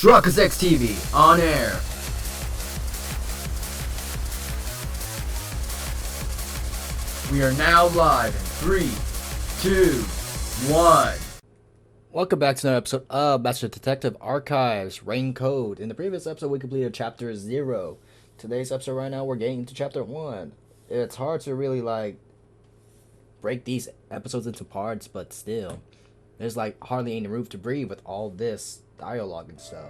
Truckers X TV on air. We are now live in 3, 2, 1. Welcome back to another episode of Master Detective Archives Rain Code. In the previous episode, we completed Chapter 0. Today's episode right now, we're getting into Chapter 1. It's hard to really, break these episodes into parts, but still. There's, hardly any room to breathe with all this dialogue and stuff.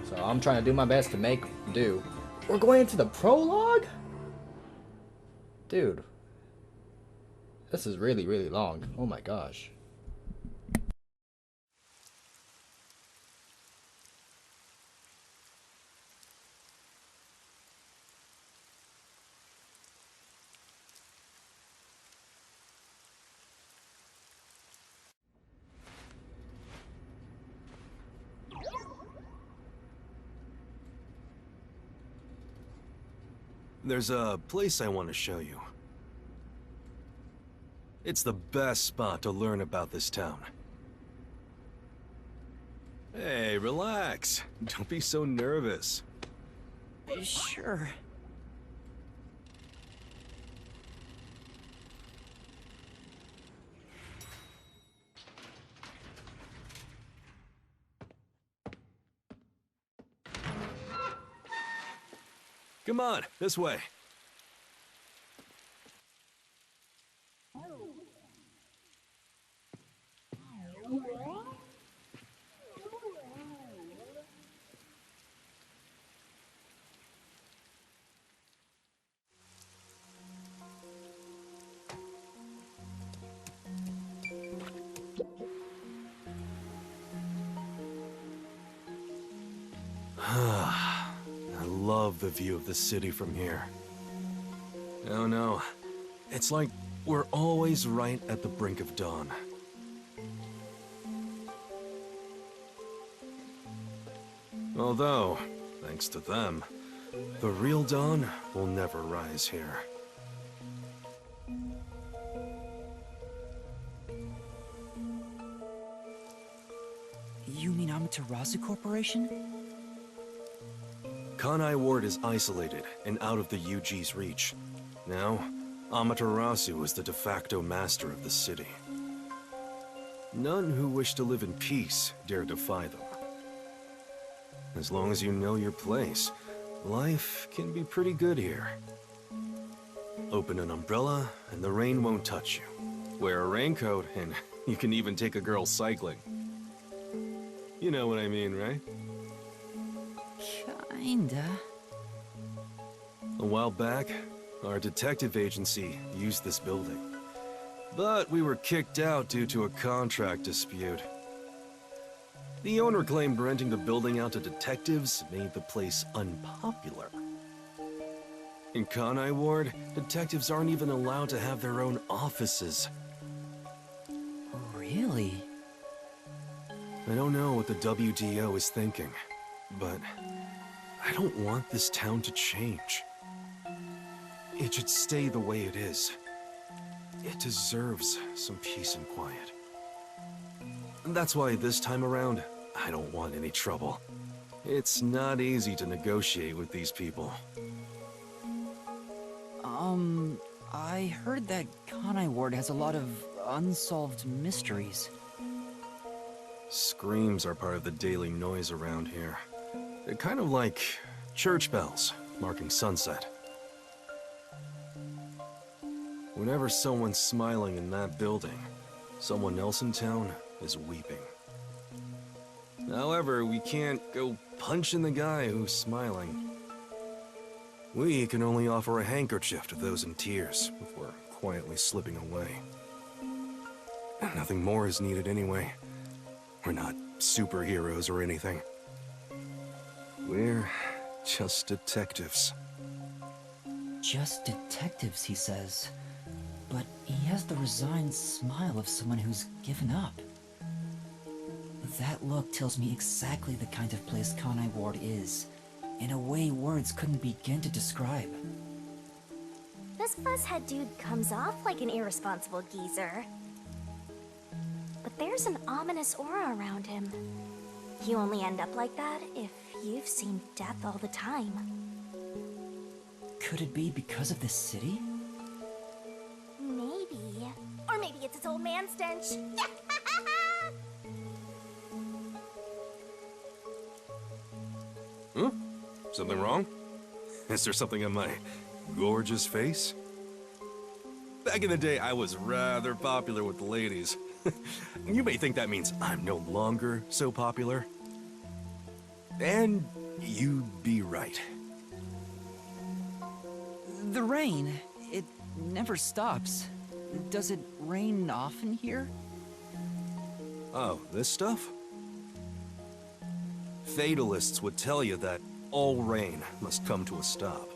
So I'm trying to do my best to make do. We're going into the prologue? Dude. This is really, really long. Oh my gosh. There's a place I want to show you. It's the best spot to learn about this town. Hey, relax. Don't be so nervous. Sure. Come on, this way. I love the view of the city from here. Oh no, it's like we're always right at the brink of dawn. Although, thanks to them, the real dawn will never rise here. You mean Amaterasu Corporation? Kanai Ward is isolated and out of the UG's reach. Now, Amaterasu is the de facto master of the city. None who wish to live in peace dare defy them. As long as you know your place, life can be pretty good here. Open an umbrella and the rain won't touch you. Wear a raincoat and you can even take a girl cycling. You know what I mean, right? Kinda. A while back, our detective agency used this building. But we were kicked out due to a contract dispute. The owner claimed renting the building out to detectives made the place unpopular. In Kanai Ward, detectives aren't even allowed to have their own offices. Really? I don't know what the WDO is thinking, but I don't want this town to change. It should stay the way it is. It deserves some peace and quiet. And that's why this time around, I don't want any trouble. It's not easy to negotiate with these people. I heard that Kanai Ward has a lot of unsolved mysteries. Screams are part of the daily noise around here. They're kind of like church bells marking sunset. Whenever someone's smiling in that building, someone else in town is weeping. However, we can't go punching the guy who's smiling. We can only offer a handkerchief to those in tears before quietly slipping away. Nothing more is needed anyway. We're not superheroes or anything. We're just detectives. Just detectives, he says. But he has the resigned smile of someone who's given up. That look tells me exactly the kind of place Kanai Ward is, in a way words couldn't begin to describe. This fuzzhead dude comes off like an irresponsible geezer. But there's an ominous aura around him. think you only end up like that if you've seen death all the time. Could it be because of this city? Maybe. Or maybe it's its old man stench. Huh? Something wrong? Is there something on my gorgeous face? Back in the day, I was rather popular with the ladies. You may think that means I'm no longer so popular. And you'd be right. The rain, it never stops. Does it rain often here? Oh, this stuff? Fatalists would tell you that all rain must come to a stop.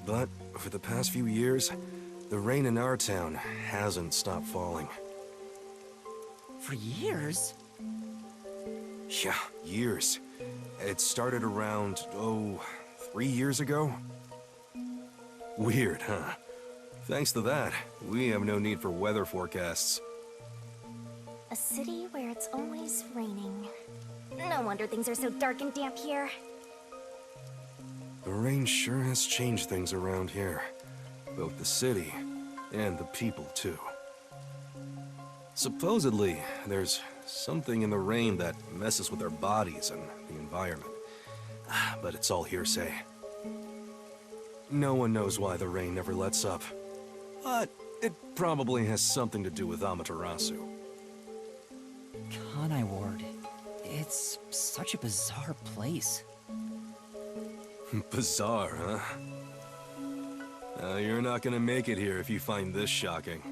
But for the past few years, the rain in our town hasn't stopped falling. For years? Yeah, years. It started around, 3 years ago? Weird, huh? Thanks to that, we have no need for weather forecasts. A city where it's always raining. No wonder things are so dark and damp here. The rain sure has changed things around here. Both the city and the people, too. Supposedly, there's something in the rain that messes with our bodies and the environment. But it's all hearsay. No one knows why the rain never lets up. But it probably has something to do with Amaterasu. Kanai Ward. It's such a bizarre place. Bizarre, huh? You're not gonna make it here if you find this shocking.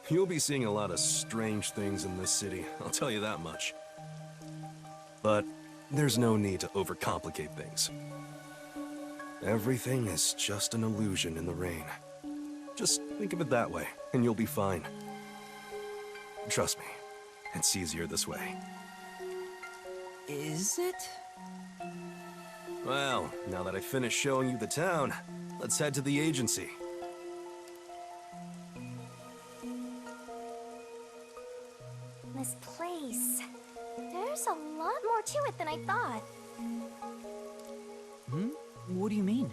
You'll be seeing a lot of strange things in this city, I'll tell you that much. But there's no need to overcomplicate things. Everything is just an illusion in the rain. Just think of it that way, and you'll be fine. Trust me, it's easier this way. Is it? Well, now that I finished showing you the town, let's head to the agency. This place. There's a lot more to it than I thought. What do you mean?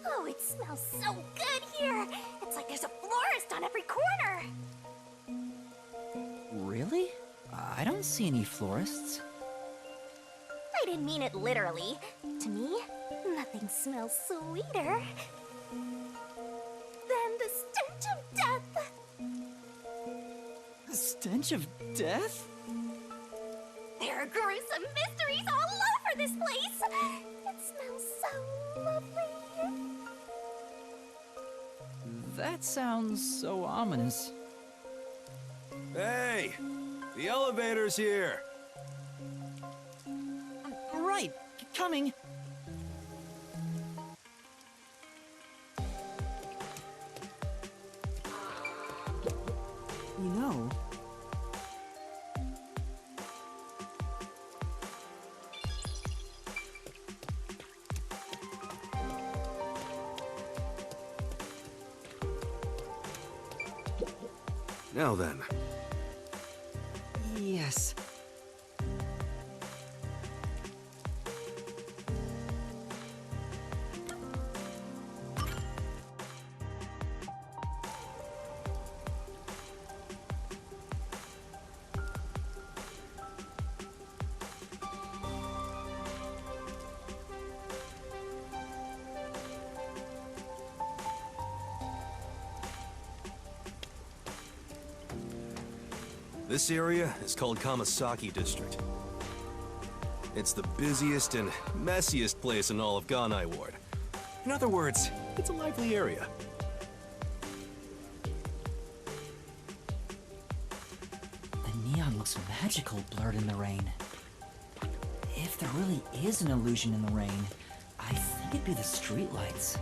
Oh, it smells so good here! It's like there's a florist on every corner! Really? I don't see any florists. I didn't mean it literally. To me, nothing smells sweeter than the stench of death! The stench of death? There are gruesome mysteries all over this place! It smells so lovely! That sounds so ominous. Hey! The elevator's here! Right, coming. You know... Now then. Yes. This area is called Kamasaki District. It's the busiest and messiest place in all of Ganai Ward. In other words, it's a lively area. The neon looks magical blurred in the rain. If there really is an illusion in the rain, I think it'd be the streetlights.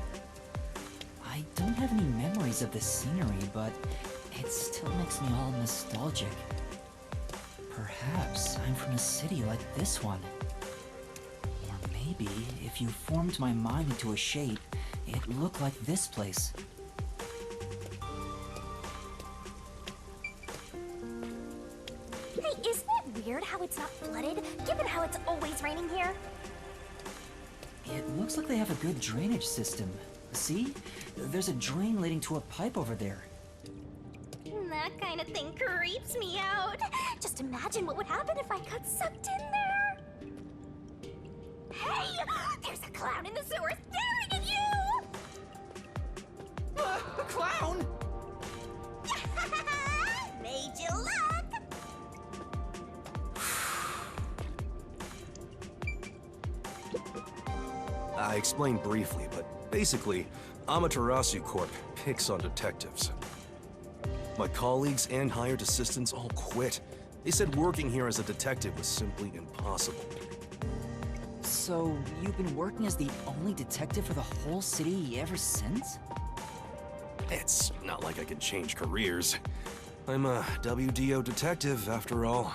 I don't have any memories of this scenery, but it still makes me all nostalgic. Perhaps I'm from a city like this one. Or maybe, if you formed my mind into a shape, it'd look like this place. weird how it's not flooded, given how it's always raining here? It looks like they have a good drainage system. See? There's a drain leading to a pipe over there. That kind of thing creeps me out. Just imagine what would happen if I got sucked in there. Hey! There's a clown in the sewer staring at you! A clown? Made you look! I explained briefly, but basically, Amaterasu Corp picks on detectives. My colleagues and hired assistants all quit. They said working here as a detective was simply impossible. So, you've been working as the only detective for the whole city ever since? It's not like I can change careers. I'm a WDO detective, after all.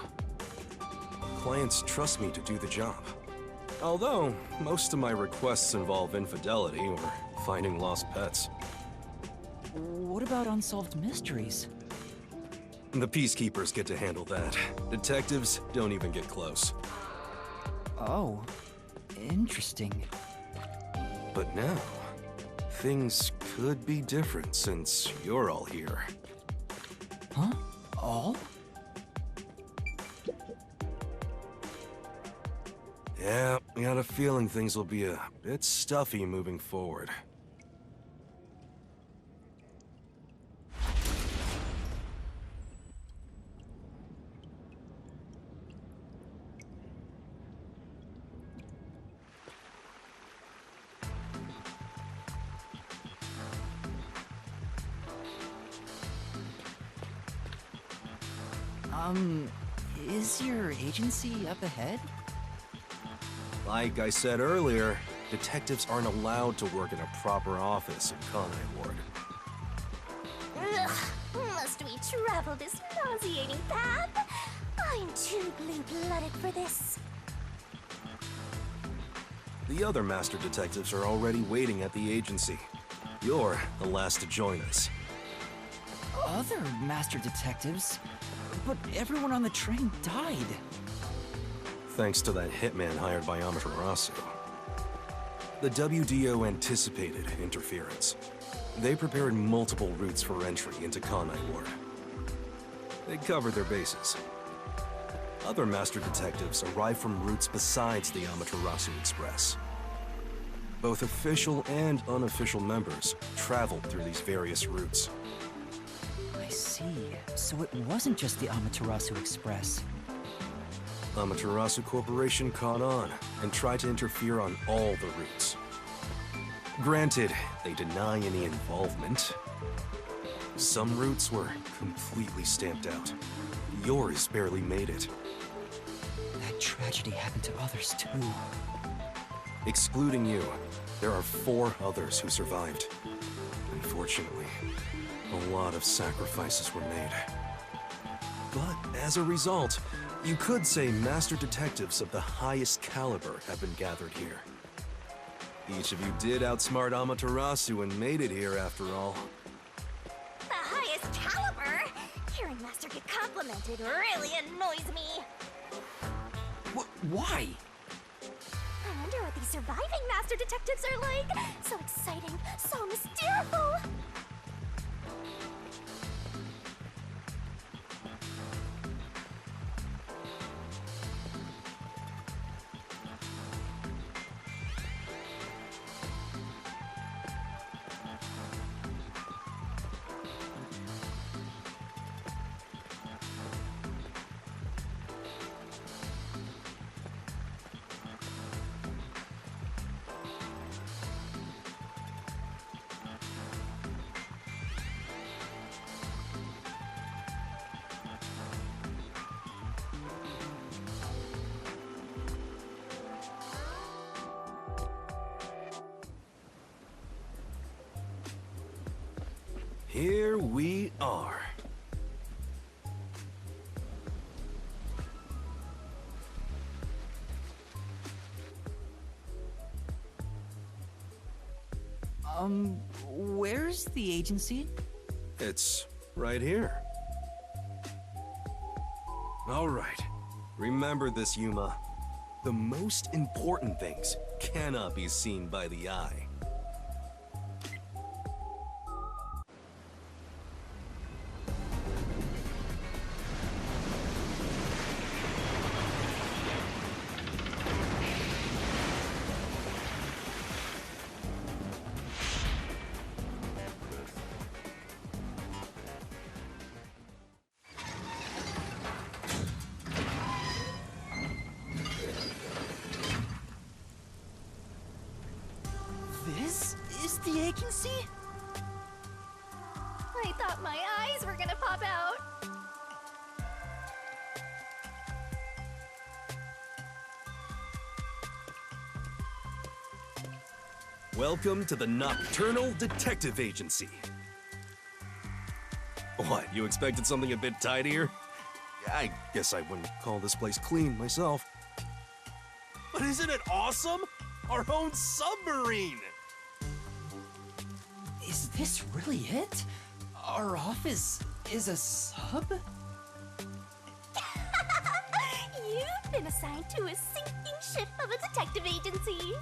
Clients trust me to do the job. Although, most of my requests involve infidelity or finding lost pets. What about unsolved mysteries? The peacekeepers get to handle that. Detectives don't even get close. Oh, interesting. But now, things could be different since you're all here. Huh? All? Yeah, I got a feeling things will be a bit stuffy moving forward. Is your agency up ahead? Like I said earlier, detectives aren't allowed to work in a proper office in Kanai Ward. Ugh, must we travel this nauseating path? I'm too blue-blooded for this. The other master detectives are already waiting at the agency. You're the last to join us. Other master detectives? But everyone on the train died. Thanks to that hitman hired by Amaterasu. The WDO anticipated interference. They prepared multiple routes for entry into Kanai Ward. They covered their bases. Other master detectives arrived from routes besides the Amaterasu Express. Both official and unofficial members traveled through these various routes. I see. So it wasn't just the Amaterasu Express. Amaterasu Corporation caught on and tried to interfere on all the routes. Granted, they deny any involvement. Some routes were completely stamped out. Yours barely made it. That tragedy happened to others too. Excluding you, there are 4 others who survived. Unfortunately, a lot of sacrifices were made. But as a result, you could say master detectives of the highest caliber have been gathered here. Each of you did outsmart Amaterasu and made it here after all. The highest caliber? Hearing Master get complimented really annoys me. Why? I wonder what these surviving Master Detectives are like. So exciting, so mysterious. Here we are. Where's the agency? It's right here. All right, Remember this, Yuma. The most important things cannot be seen by the eye. This is the agency? I thought my eyes were gonna pop out. Welcome to the Nocturnal Detective Agency. What, you expected something a bit tidier? I guess I wouldn't call this place clean myself. But isn't it awesome? Our own submarine! Is this really it? Our office is a sub? You've been assigned to a sinking ship of a detective agency.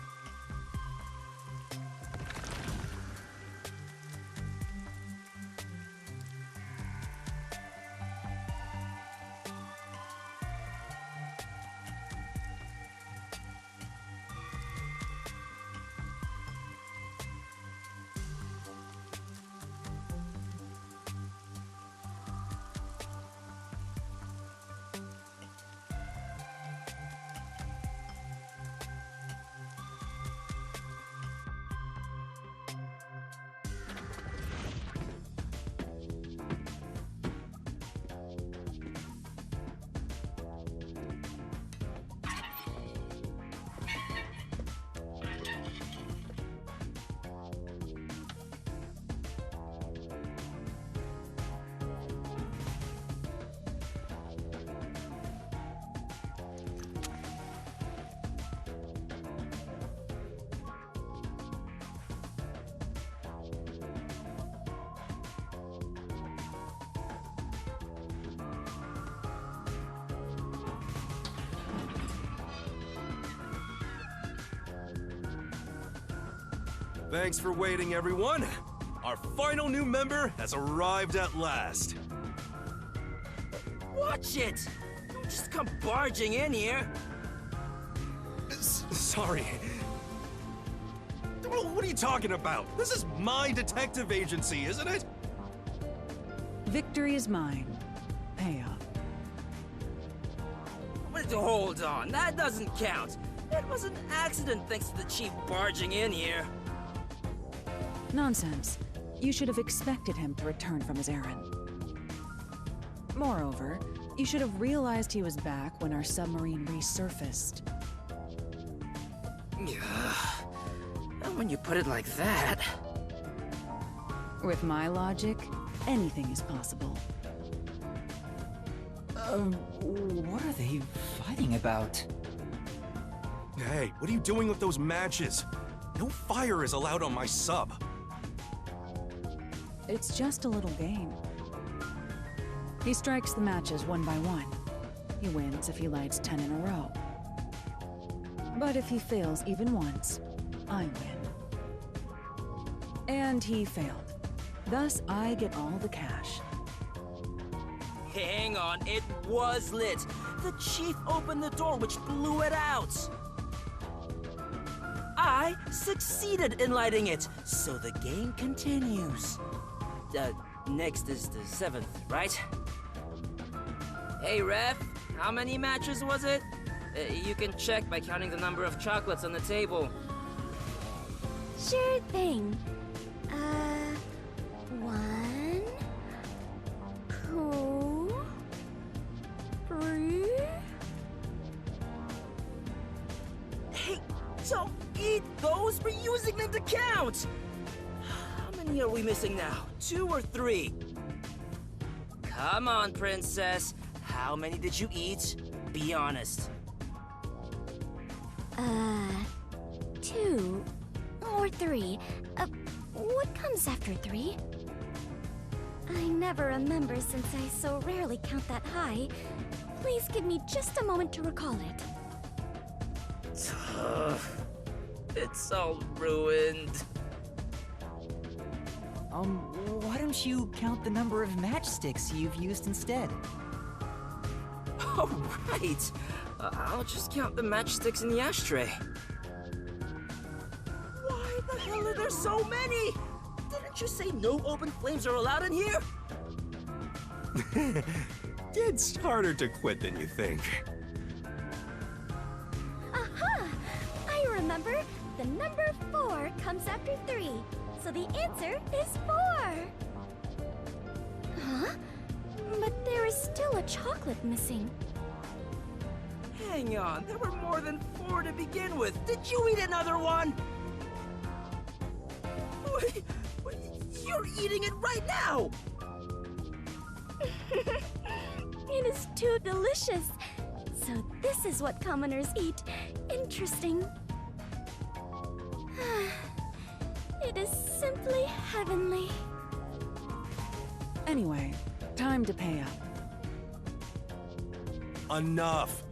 Thanks for waiting, everyone. Our final new member has arrived at last. Watch it! Don't just come barging in here. Sorry. What are you talking about? This is my detective agency, isn't it? Victory is mine. Payoff. But hold on, that doesn't count. It was an accident thanks to the chief barging in here. Nonsense. You should have expected him to return from his errand. Moreover, you should have realized he was back when our submarine resurfaced. When you put it like that... With my logic, anything is possible. What are they fighting about? Hey, what are you doing with those matches? No fire is allowed on my sub. It's just a little game. He strikes the matches one by one. He wins if he lights 10 in a row. But if he fails even once, I win. And he failed. Thus, I get all the cash. Hang on, it was lit. The chief opened the door, which blew it out. I succeeded in lighting it, so the game continues. Next is the 7th, right? Hey, Ref, how many matches was it? You can check by counting the number of chocolates on the table. Sure thing. 1, 2, 3. Hey, don't eat those! We're using them to count! How many are we missing now? 2 or 3? Come on, princess. How many did you eat? Be honest. 2 or 3. What comes after 3? I never remember since I so rarely count that high. Please give me just a moment to recall it. It's all ruined. Why don't you count the number of matchsticks you've used instead? Oh, right. I'll just count the matchsticks in the ashtray. Why the hell are there so many? Didn't you say no open flames are allowed in here? It's harder to quit than you think. Aha! I remember. The number 4 comes after 3. So the answer is 4. Huh? But there is still a chocolate missing. Hang on, there were more than 4 to begin with. Did you eat another one? Wait, you're eating it right now! It is too delicious. So this is what commoners eat. Interesting. It is simply heavenly. Anyway, time to pay up. Enough!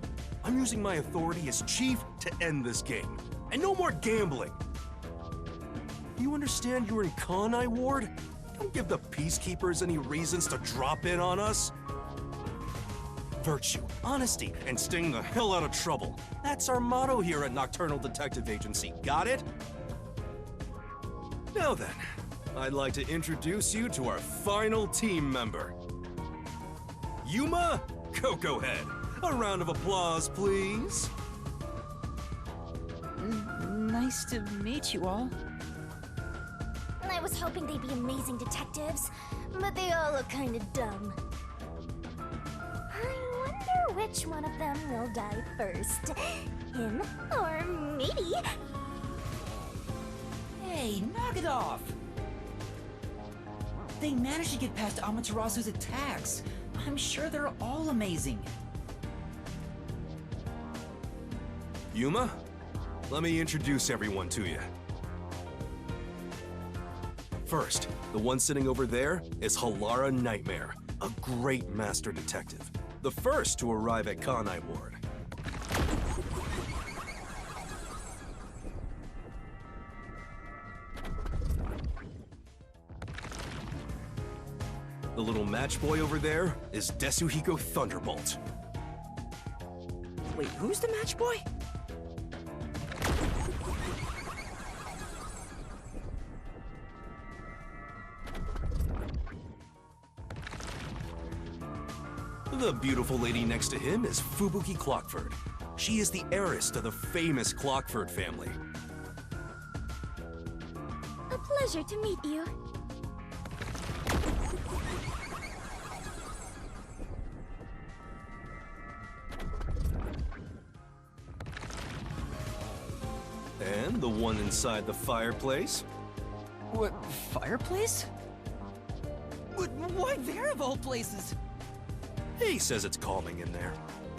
I'm using my authority as chief to end this game. And no more gambling! You understand you're in Kanai Ward? Don't give the Peacekeepers any reasons to drop in on us. Virtue, honesty, and staying the hell out of trouble. That's our motto here at Nocturnal Detective Agency, got it? Now then, I'd like to introduce you to our final team member. Yuma Cocoa Head. A round of applause, please. Nice to meet you all. I was hoping they'd be amazing detectives, but they all look kinda dumb. I wonder which one of them will die first. Him or me? Hey, knock it off! They managed to get past Amaterasu's attacks. I'm sure they're all amazing. Yuma, let me introduce everyone to you. First, the one sitting over there is Halara Nightmare, a great master detective. The first to arrive at Kanai Ward. The little match boy over there is Desuhiko Thunderbolt. Wait, who's the match boy? The beautiful lady next to him is Fubuki Clockford. She is the heiress to the famous Clockford family. A pleasure to meet you. And the one inside the fireplace? What, fireplace? Why there of all places? He says it's calming in there.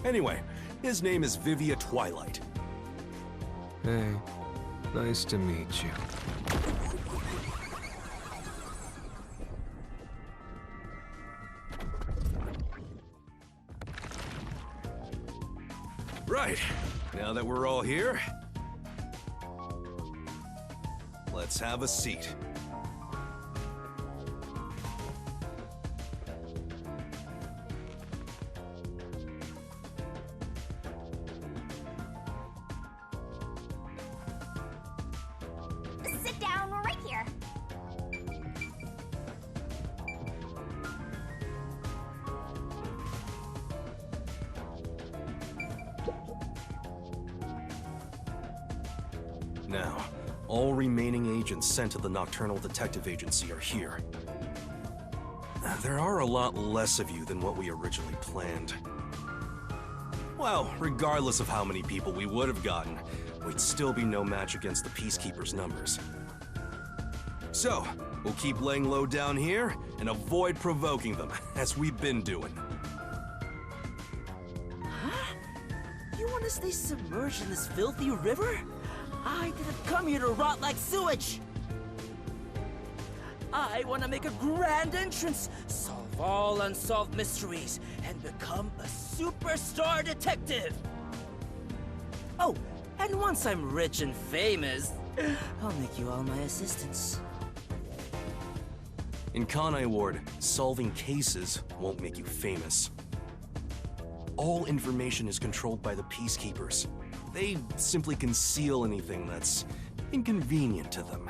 Anyway, his name is Vivia Twilight. Hey, nice to meet you. Right, now that we're all here, let's have a seat. Sit down right here. Now, all remaining agents sent to the Nocturnal Detective Agency are here. There are a lot less of you than what we originally planned. Well, regardless of how many people we would have gotten, we'd still be no match against the Peacekeepers' numbers. So, we'll keep laying low down here and avoid provoking them, as we've been doing. Huh? You want to stay submerged in this filthy river? I didn't come here to rot like sewage! I want to make a grand entrance, solve all unsolved mysteries, and become a superstar detective! Oh, and once I'm rich and famous, I'll make you all my assistants. In Kanai Ward, solving cases won't make you famous. All information is controlled by the Peacekeepers. They simply conceal anything that's inconvenient to them.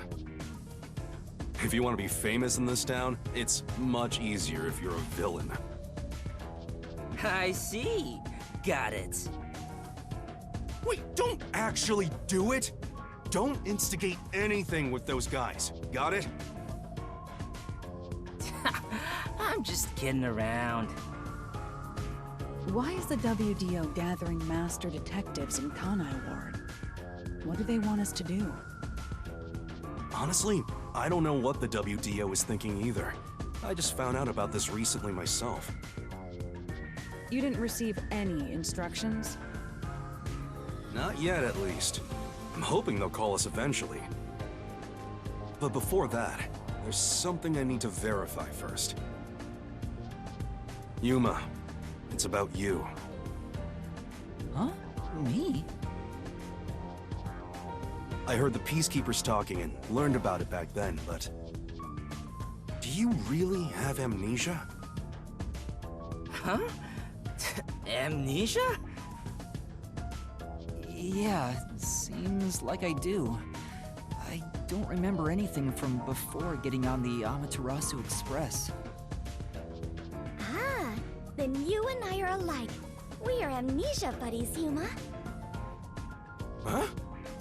If you want to be famous in this town, it's much easier if you're a villain. I see. Got it. Wait, don't actually do it! Don't instigate anything with those guys. Got it? I'm just kidding around. Why is the WDO gathering master detectives in Kanai Ward? What do they want us to do? Honestly, I don't know what the WDO is thinking either. I just found out about this recently myself. You didn't receive any instructions? Not yet, at least. I'm hoping they'll call us eventually. But before that, there's something I need to verify first. Yuma, it's about you. Huh? Me? I heard the Peacekeepers talking and learned about it back then, but... do you really have amnesia? Huh? Amnesia? Yeah, seems like I do. I don't remember anything from before getting on the Amaterasu Express. Ah, then you and I are alike. We are amnesia buddies, Yuma. Huh?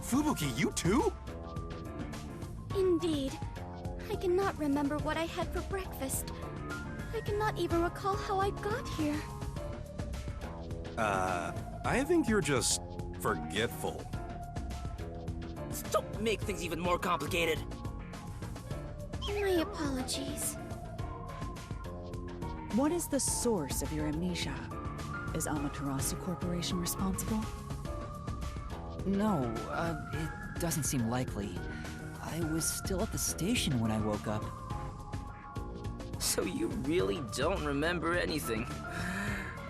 Fubuki, you too? Indeed. I cannot remember what I had for breakfast. I cannot even recall how I got here. I think you're just forgetful. Don't make things even more complicated. My apologies. What is the source of your amnesia? Is Amaterasu Corporation responsible? No, it doesn't seem likely. I was still at the station when I woke up. So you really don't remember anything.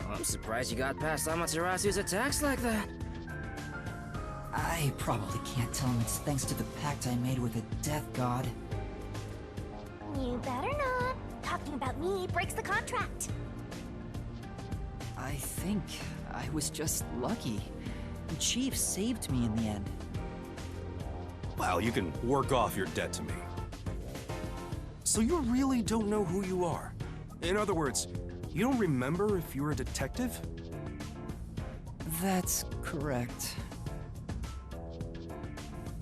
I'm surprised you got past Amaterasu's attacks like that. I probably can't tell him it's thanks to the pact I made with the Death God. You better not. Talking about me breaks the contract. I think I was just lucky. The Chief saved me in the end. Well, you can work off your debt to me. So you really don't know who you are? In other words, you don't remember if you're a detective? That's correct.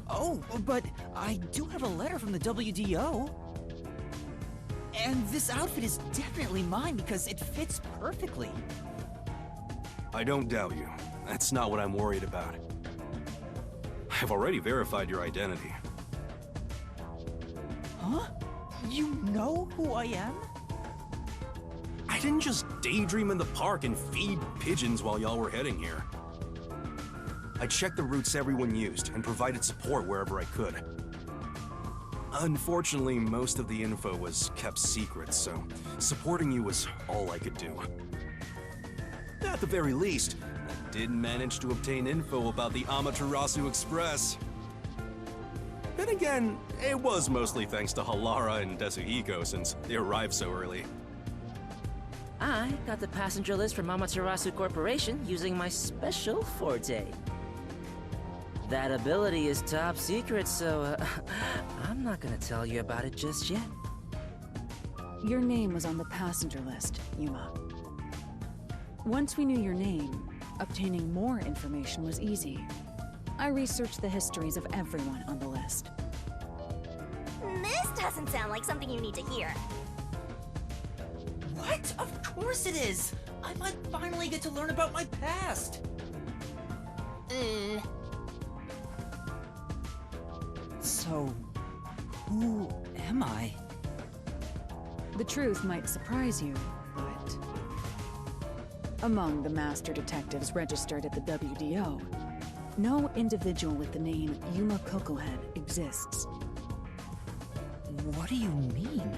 Oh, but I do have a letter from the WDO. And this outfit is definitely mine because it fits perfectly. I don't doubt you. That's not what I'm worried about. I've already verified your identity. Huh? You know who I am? I didn't just daydream in the park and feed pigeons while y'all were heading here. I checked the routes everyone used and provided support wherever I could. Unfortunately, most of the info was kept secret, so supporting you was all I could do. At the very least, I did manage to obtain info about the Amaterasu Express. Then again, it was mostly thanks to Halara and Desuhiko since they arrived so early. I got the passenger list from Amaterasu Corporation using my special forte. That ability is top secret, so I'm not gonna tell you about it just yet. Your name was on the passenger list, Yuma. Once we knew your name, obtaining more information was easy. I researched the histories of everyone on the list. This doesn't sound like something you need to hear. What? Of course it is! I might finally get to learn about my past! So, who am I? The truth might surprise you, but... among the master detectives registered at the WDO, no individual with the name Yuma Kokohead exists. What do you mean?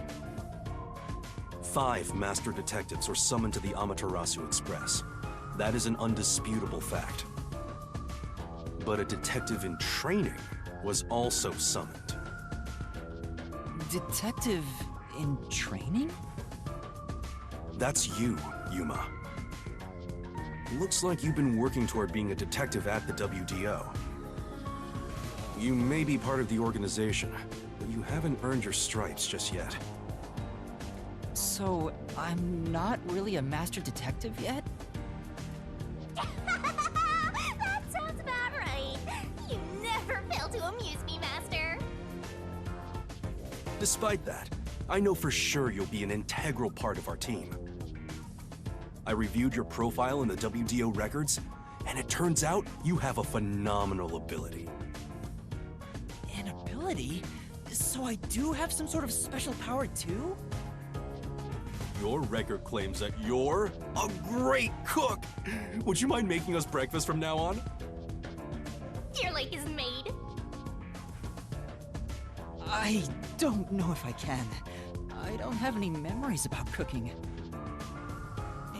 5 master detectives were summoned to the Amaterasu Express. That is an undisputable fact. But a detective in training was also summoned. Detective in training? That's you, Yuma. Looks like you've been working toward being a detective at the WDO. You may be part of the organization, but you haven't earned your stripes just yet. So, I'm not really a master detective yet? That sounds about right. You never fail to amuse me, Master. Despite that, I know for sure you'll be an integral part of our team. I reviewed your profile in the WDO records, and it turns out you have a phenomenal ability. An ability? So I do have some sort of special power too? Your record claims that you're a great cook! Would you mind making us breakfast from now on? Your lake is made. I don't know if I can. I don't have any memories about cooking.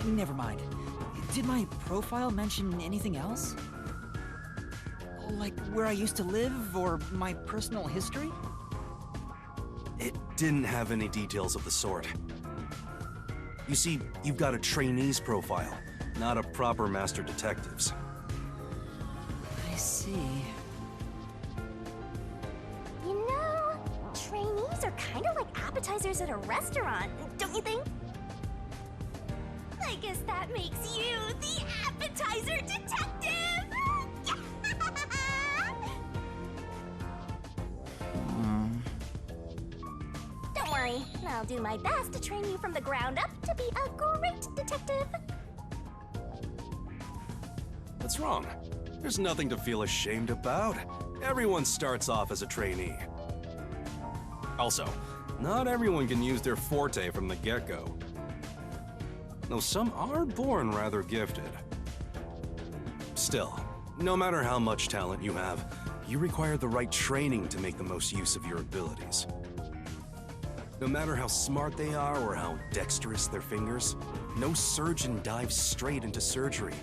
Never mind. Did my profile mention anything else? Like where I used to live or my personal history? It didn't have any details of the sort. You see, you've got a trainee's profile, not a proper master detective's. I see. You know, trainees are kind of like appetizers at a restaurant, don't you think? I guess that makes you the appetizer detective! Don't worry, I'll do my best to train you from the ground up to be a great detective. What's wrong? There's nothing to feel ashamed about. Everyone starts off as a trainee. Also, not everyone can use their forte from the get-go. Though some are born rather gifted. Still, no matter how much talent you have, you require the right training to make the most use of your abilities. No matter how smart they are or how dexterous their fingers, no surgeon dives straight into surgery.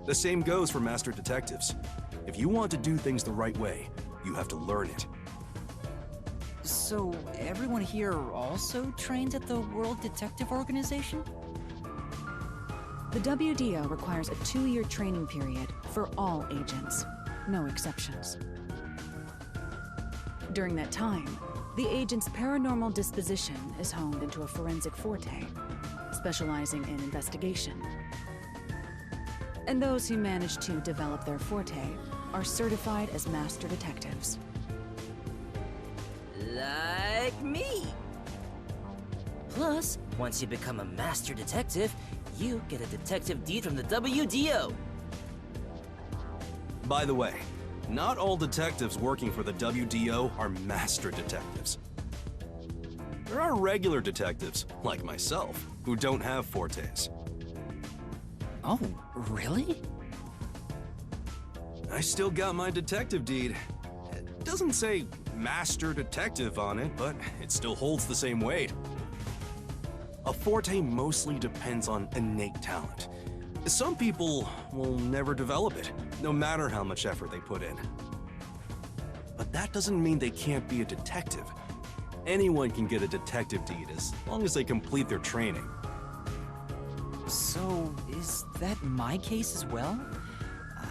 The same goes for master detectives. If you want to do things the right way, you have to learn it. So everyone here also trains at the World Detective Organization? The WDO requires a 2-year training period for all agents, no exceptions. During that time, the agent's paranormal disposition is honed into a forensic forte, specializing in investigation. And those who manage to develop their forte are certified as master detectives. Like me. Plus, once you become a master detective, you get a detective deed from the WDO. By the way, not all detectives working for the WDO are master detectives. There are regular detectives, like myself, who don't have fortes. Oh, really? I still got my detective deed. It doesn't say master detective on it, but it still holds the same weight. A forte mostly depends on innate talent. Some people will never develop it, no matter how much effort they put in. But that doesn't mean they can't be a detective. Anyone can get a detective deed as long as they complete their training. So, is that my case as well?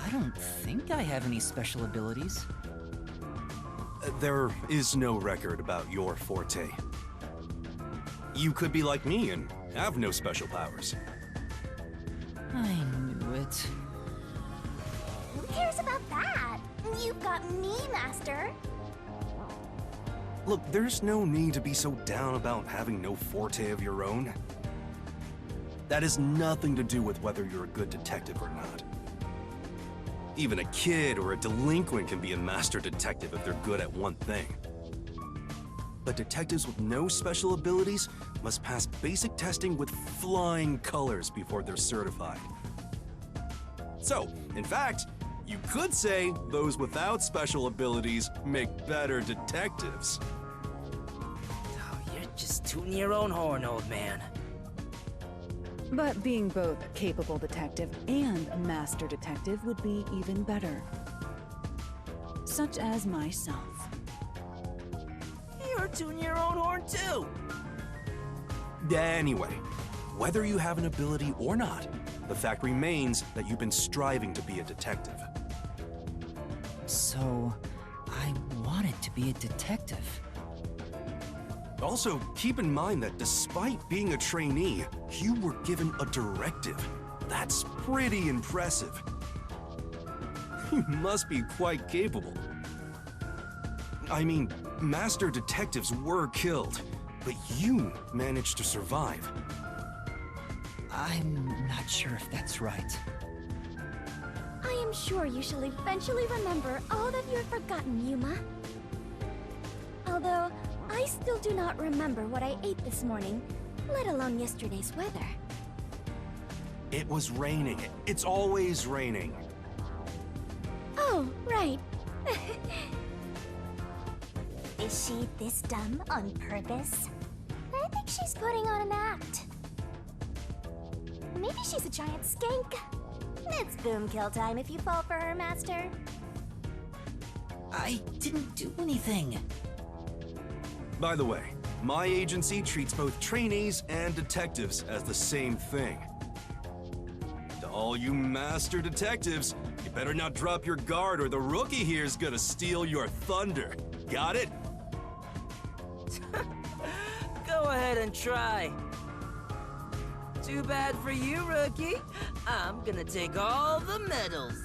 I don't think I have any special abilities. There is no record about your forte. You could be like me and have no special powers. I knew it. Who cares about that? You've got me, Master. Look, there's no need to be so down about having no forte of your own. That has nothing to do with whether you're a good detective or not. Even a kid or a delinquent can be a master detective if they're good at one thing. But detectives with no special abilities must pass basic testing with flying colors before they're certified. So, in fact, you could say those without special abilities make better detectives. Oh, you're just tooting your own horn, old man. But being both a capable detective and a master detective would be even better. Such as myself. You're tooting your own horn too. Anyway, whether you have an ability or not, the fact remains that you've been striving to be a detective. So, I wanted to be a detective. Also, keep in mind that despite being a trainee, you were given a directive. That's pretty impressive. You must be quite capable. I mean, master detectives were killed, but you managed to survive. I'm not sure if that's right. I am sure you shall eventually remember all that you have forgotten, Yuma. Although, I still do not remember what I ate this morning, let alone yesterday's weather. It was raining. It's always raining. Oh, right. Is she this dumb on purpose? I think she's putting on an act. Maybe she's a giant skank. It's boom kill time if you fall for her, Master. I didn't do anything. By the way, my agency treats both trainees and detectives as the same thing. To all you master detectives, you better not drop your guard or the rookie here's gonna steal your thunder. Got it? Go ahead and try. Too bad for you, rookie. I'm gonna take all the medals.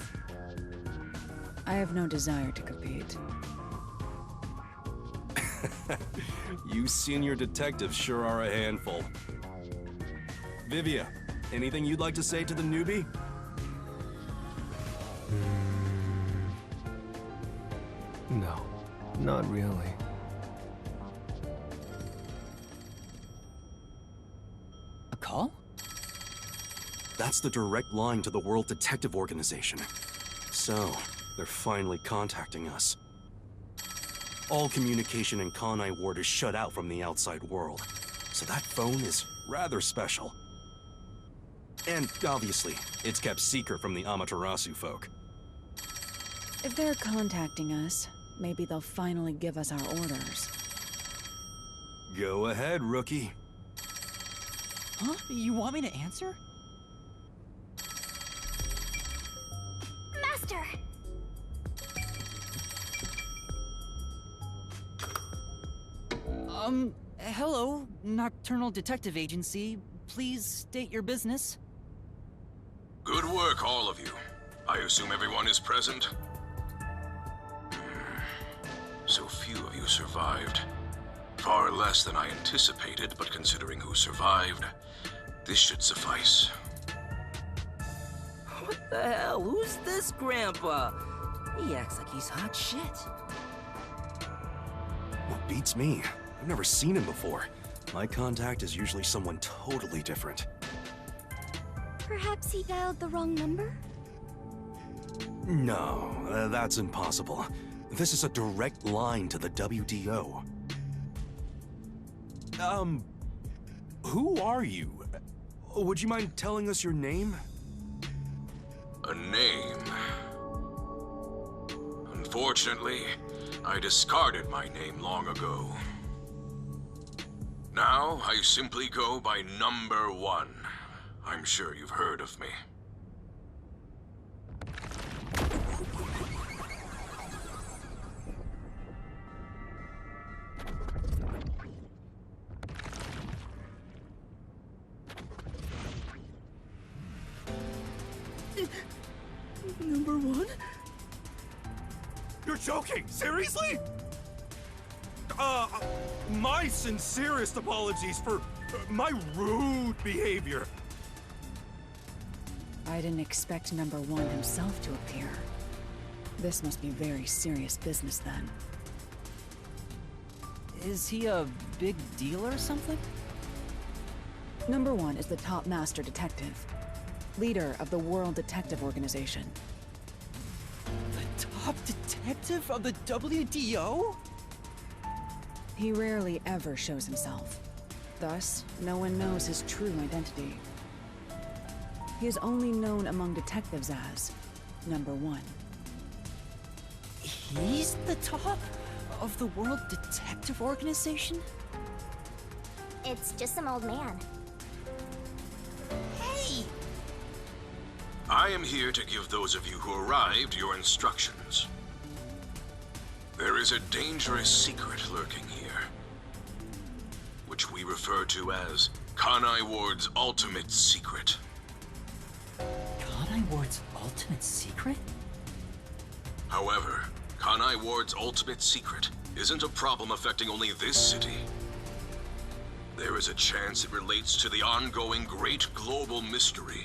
I have no desire to compete. You senior detectives sure are a handful. Vivia, anything you'd like to say to the newbie? No, not really. A call? That's the direct line to the World Detective Organization. So, they're finally contacting us. All communication in Kanai Ward is shut out from the outside world, so that phone is rather special. And obviously, it's kept secret from the Amaterasu folk. If they're contacting us, maybe they'll finally give us our orders. Go ahead, rookie. Huh? You want me to answer? Master! Hello, Nocturnal Detective Agency. Please state your business. Good work, all of you. I assume everyone is present? So few of you survived. Far less than I anticipated, but considering who survived, this should suffice. What the hell? Who's this grandpa? He acts like he's hot shit. What beats me? I've never seen him before. My contact is usually someone totally different. Perhaps he dialed the wrong number? No, that's impossible. This is a direct line to the WDO. Who are you? Would you mind telling us your name? A name. Unfortunately, I discarded my name long ago. Now, I simply go by Number 1. I'm sure you've heard of me. Number 1? You're joking! Seriously? My sincerest apologies for my rude behavior. I didn't expect number 1 himself to appear. This must be very serious business then. Is he a big deal or something? Number 1 is the top master detective, leader of the World Detective Organization. The top detective of the WDO? He rarely ever shows himself. Thus, no one knows his true identity. He is only known among detectives as Number 1. He's the top of the World Detective Organization? It's just some old man. Hey! I am here to give those of you who arrived your instructions. There is a dangerous secret lurking here, which we refer to as Kanai Ward's ultimate secret. Kanai Ward's ultimate secret? However, Kanai Ward's ultimate secret isn't a problem affecting only this city. There is a chance it relates to the ongoing great global mystery.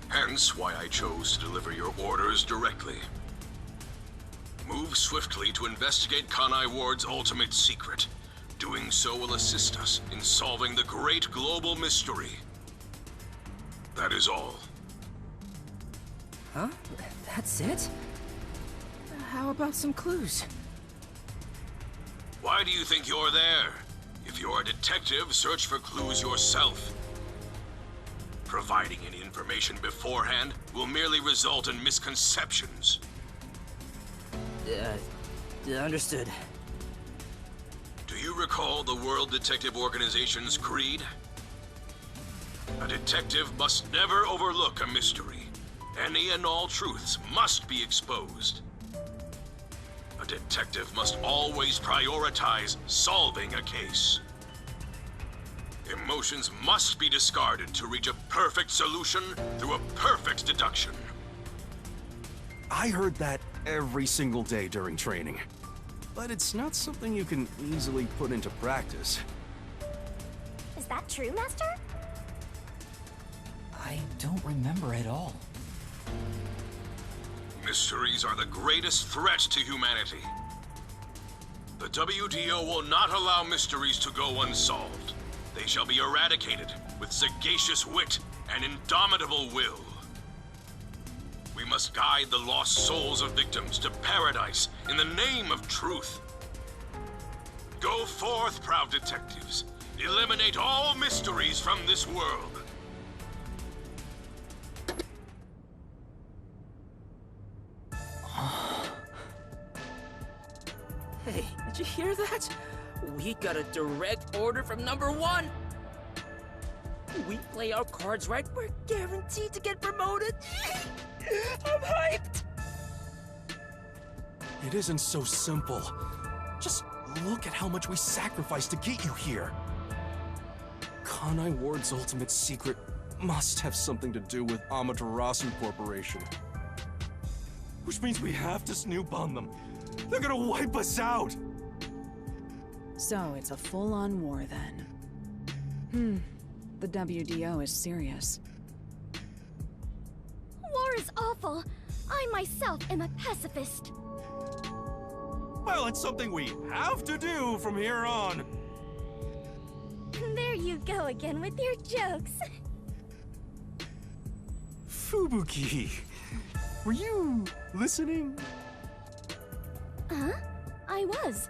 Hence why I chose to deliver your orders directly. Move swiftly to investigate Kanai Ward's ultimate secret. Doing so will assist us in solving the great global mystery. That is all. Huh? That's it? How about some clues? Why do you think you're there? If you're a detective, search for clues yourself. Providing any information beforehand will merely result in misconceptions. Understood. Do you recall the World Detective Organization's creed? A detective must never overlook a mystery. Any and all truths must be exposed. A detective must always prioritize solving a case. Emotions must be discarded to reach a perfect solution through a perfect deduction. I heard that every single day during training. But it's not something you can easily put into practice. Is that true, Master? I don't remember at all. Mysteries are the greatest threat to humanity. The WDO will not allow mysteries to go unsolved. They shall be eradicated with sagacious wit and indomitable will. We must guide the lost souls of victims to paradise in the name of truth. Go forth, proud detectives. Eliminate all mysteries from this world. Hey, did you hear that? We got a direct order from Number 1! We play our cards right, we're guaranteed to get promoted! I'm hyped! It isn't so simple. Just look at how much we sacrificed to get you here. Kanai Ward's ultimate secret must have something to do with Amaterasu Corporation. Which means we have to snoop on them. They're gonna wipe us out! So it's a full-on war then. The WDO is serious. War is awful. I myself am a pacifist. Well, it's something we have to do from here on. There you go again with your jokes. Fubuki, were you listening? Huh? I was.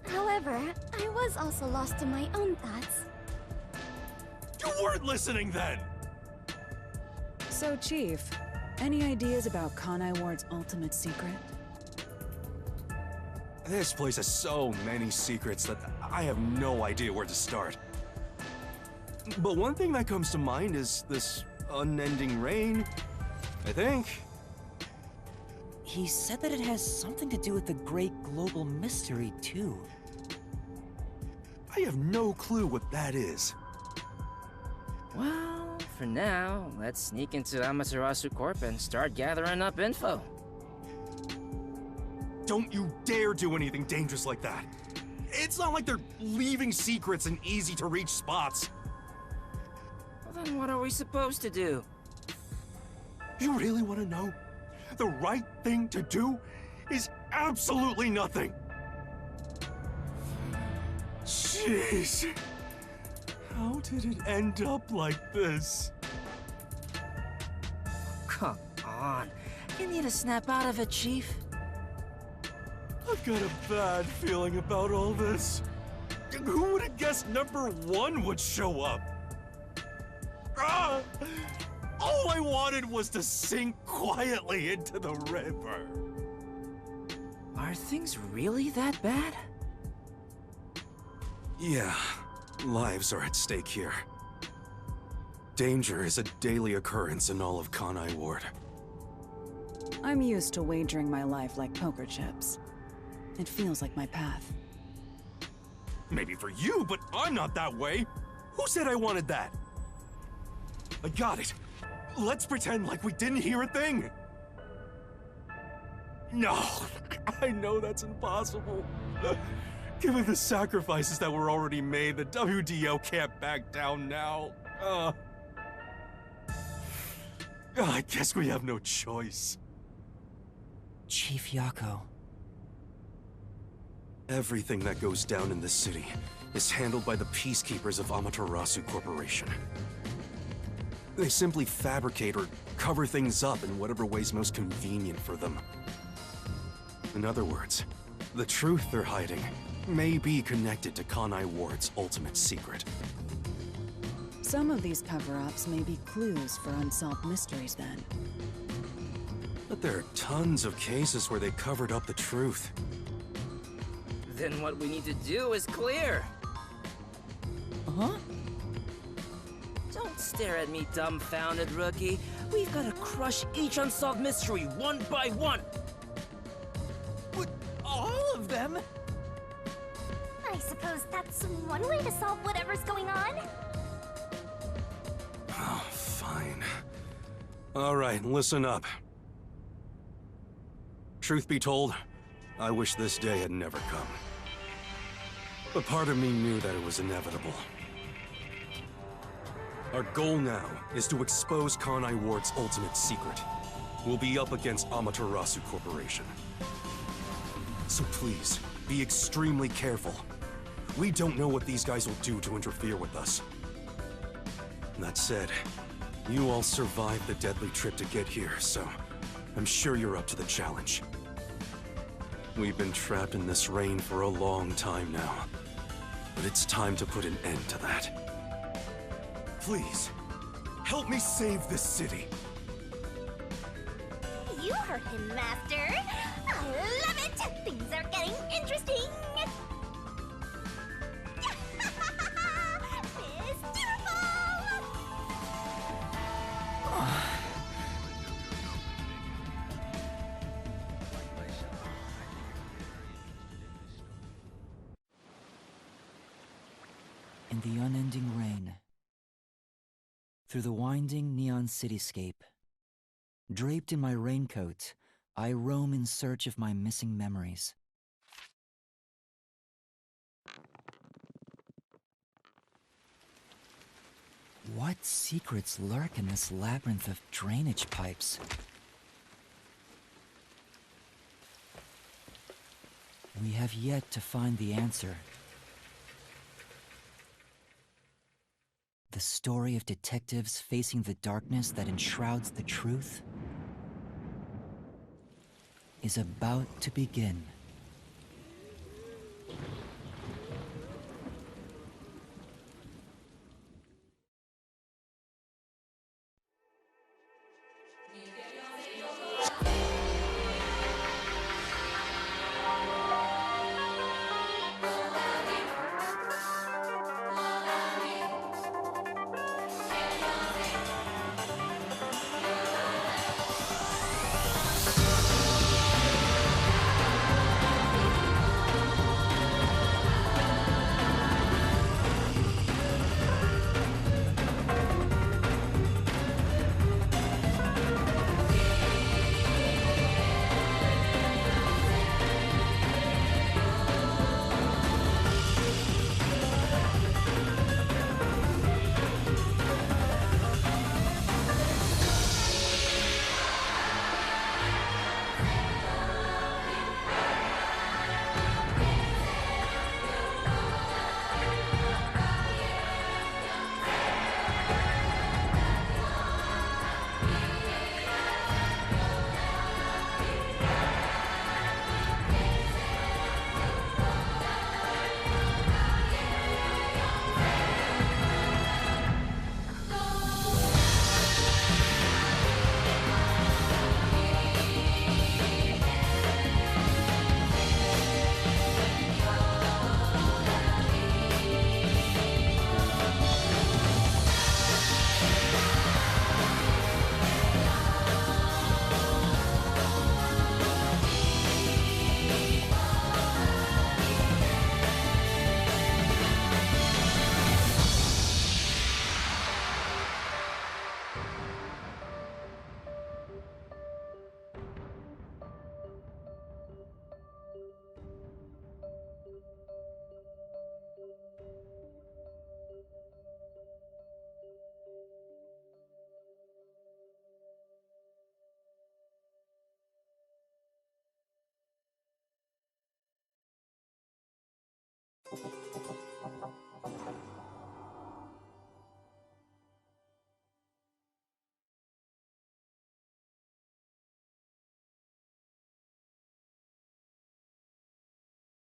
However, I was also lost in my own thoughts. You weren't listening then! So, Chief, any ideas about Kanai Ward's ultimate secret? This place has so many secrets that I have no idea where to start. But one thing that comes to mind is this unending rain, I think. He said that it has something to do with the great global mystery, too. I have no clue what that is. Well, for now, let's sneak into Amaterasu Corp and start gathering up info. Don't you dare do anything dangerous like that. It's not like they're leaving secrets in easy-to-reach spots. Well, then what are we supposed to do? You really want to know? The right thing to do is absolutely nothing. Jeez. How did it end up like this? Come on. You need to snap out of it, Chief. I've got a bad feeling about all this. Who would have guessed Number 1 would show up? Ah! All I wanted was to sink quietly into the river. Are things really that bad? Yeah, lives are at stake here. Danger is a daily occurrence in all of Kanai Ward. I'm used to wagering my life like poker chips. It feels like my path. Maybe for you, but I'm not that way. Who said I wanted that? I got it. Let's pretend like we didn't hear a thing. No, I know that's impossible. Given the sacrifices that were already made, the WDO can't back down now. I guess we have no choice. Chief Yako. Everything that goes down in this city is handled by the peacekeepers of Amaterasu Corporation. They simply fabricate or cover things up in whatever way's most convenient for them. In other words, the truth they're hiding may be connected to Kanai Ward's ultimate secret. Some of these cover-ups may be clues for unsolved mysteries then. But there are tons of cases where they covered up the truth. Then what we need to do is clear. Huh? Don't stare at me, dumbfounded rookie. We've got to crush each unsolved mystery one by one. But all of them? I suppose that's one way to solve whatever's going on. Oh, fine. All right, listen up. Truth be told, I wish this day had never come. But part of me knew that it was inevitable. Our goal now is to expose Kanai Ward's ultimate secret. We'll be up against Amaterasu Corporation. So please, be extremely careful. We don't know what these guys will do to interfere with us. That said, you all survived the deadly trip to get here, so I'm sure you're up to the challenge. We've been trapped in this rain for a long time now, but it's time to put an end to that. Please, help me save this city. You heard him, Master. I love it. Things are getting interesting. In the unending rain, through the winding neon cityscape, draped in my raincoat, I roam in search of my missing memories. What secrets lurk in this labyrinth of drainage pipes? We have yet to find the answer. The story of detectives facing the darkness that enshrouds the truth is about to begin.